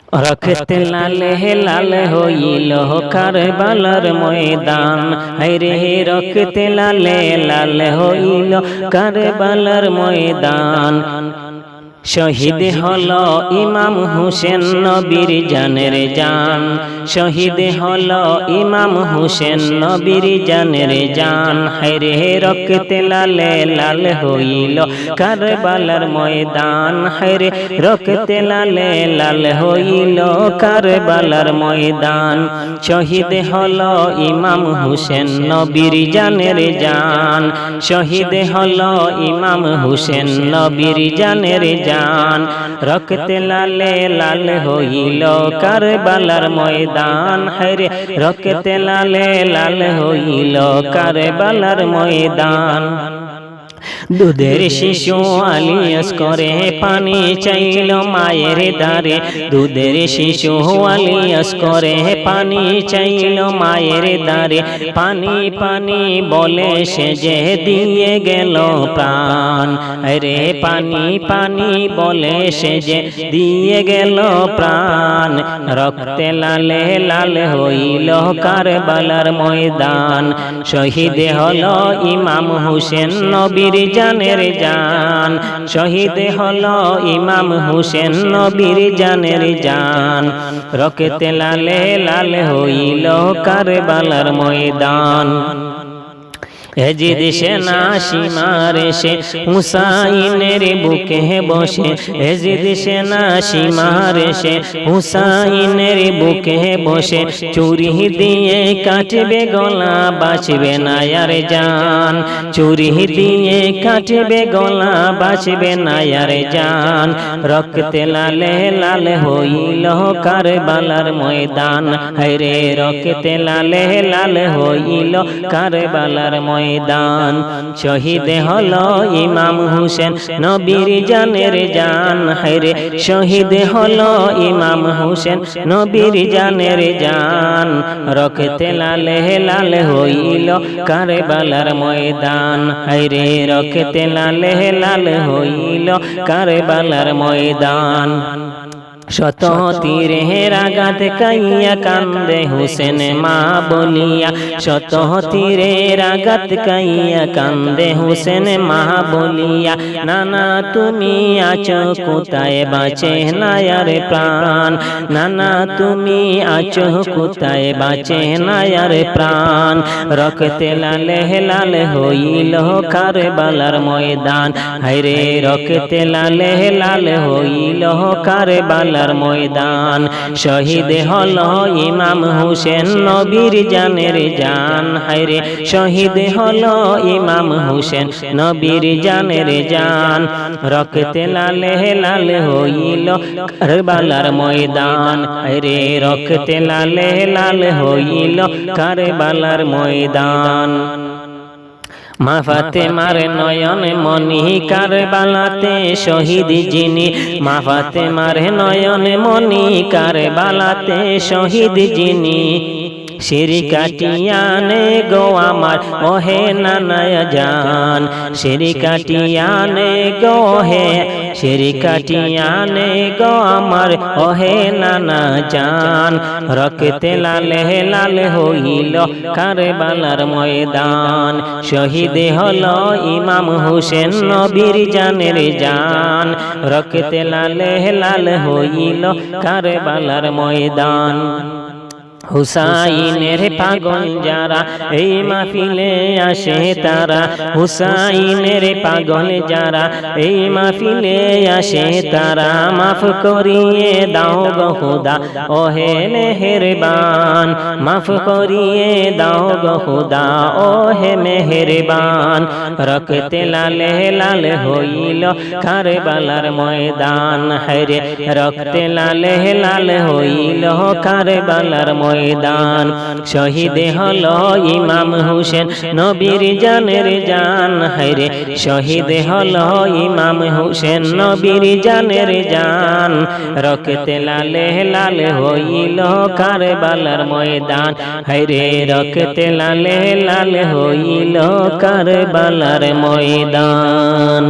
रखते लाले लाल होइल करबलार मैदान। हरे रखते लाले लाल होइल करबलार मैदान। शहीद हलो इमाम हुसैन नबीर जानेर जान। शहीद हलो इमाम हुसैन नबीर जानेर जान। हरे रखते लाले लाल होइल करबलार मैदान। हरे रखते लाले लाल होइल करबलार मैदान। शहीद हलो इमाम हुसैन नबीर जानेर जान। शहीद हलो इमाम हुसैन नबीर जानेर जान। रखते लाले लाल होइल करबलार मैदान। हरे रखते लाले लाल होइल करबलार मैदान। दूधेर शिशु आलियास करे पानी चाइल मायेर दारे। दूधेर शिशु आलियास करे पानी चाइल मायेर दारे। पानी पानी बोले से जे दिए गेल प्राण। अरे पानी पानी बोले से जे दिए गेल प्राण। रक्ते लाले लाल होइल करबलार मैदान। शहीद हलो इमाम हुसैन नबीर जानेर जान। शहीद हलो इमाम हुसैन नबीर जानेर जान। रखते लाले लाल होइल करबलार मैदान। एजिद सेना सीमारे से हुसैनेर बुके बसे। एजिद सेना सीमारे से हुसैनेर बुके बसे। चुरी दिए काटबे गला बाँचबे ना यार जान। चुरी दिए काटबे गला बाँचबे ना यार जान। रखते लाले लाल होइल करबलार मैदान। हरे रखते लाले लाल होइल करबलार मैदान। शहीद हलो इमाम हुसैन नबीर जानेर जान। हरे शहीद हलो इमाम हुसैन नबीर जानेर जान। रखते लाले लाल होइल करबलार मैदान। हरे रखते लाले लाल होइल करबलार मैदान। शत तीरेर आघात काइया कांदे हुसैन मा बलिया। शत तीरेर आघात काइया कांदे हुसैन मा बलिया। नाना तुमी आছো कोथाय बाँचे ना यार प्राण। नाना तुमी आছো कोथाय बाँचे ना यार प्राण। रखते लाले लाल होइल करबलार मैदान। हरे रखते लाले लाल होइल करबलार मैदान। शहीद हलो इमाम हुसैन नबीर जानेर जान। हरे शहीद हलो इमाम हुसैन नबीर जानेर जान। रखते लाले लाल होइल करबलार मैदान। हरे रखते लाले लाल होइल करबलार मैदान। मा फातेमार नयन मणि करबलाते शहीद जिनी। मा फातेमार नयन मणि करबलाते शहीद जिनी। सिर काटियाने गो आमार ओहे नाना जान। सिर काटियाने गो हे सिर काटियाने गो आमार ओहे नाना जान। रखते लाले लाल होइल करबलार मैदान। शहीद हलो इमाम हुसैन नबीर जानेर जान। रखते लाले लाल होइल करबलार मैदान। हुसैनेर पागल जारा এই মাহফিলে আসে তারা। হুসैनेर পাগল যারা এই মাহফিলে আসে তারা। মাফ করিয়ে দাও গো খোদা ওহে মেহেরবান। মাফ করিয়ে দাও গো খোদা ওহে মেহেরবান। রখতে লালে লাল হইল কারবালার ময়দান। হরে রখতে লালে লাল হইল কারবালার ময়দান। শহীদ হলো ইমাম হুসেন নবীর জানের জান। হরে শহীদ হলো ইমাম হুসেন নবীর জানের জান। রক্তে লালে লাল হইল কারবালার ময়দান। হরে রক্তে লালে লাল হইল কারবালার ময়দান।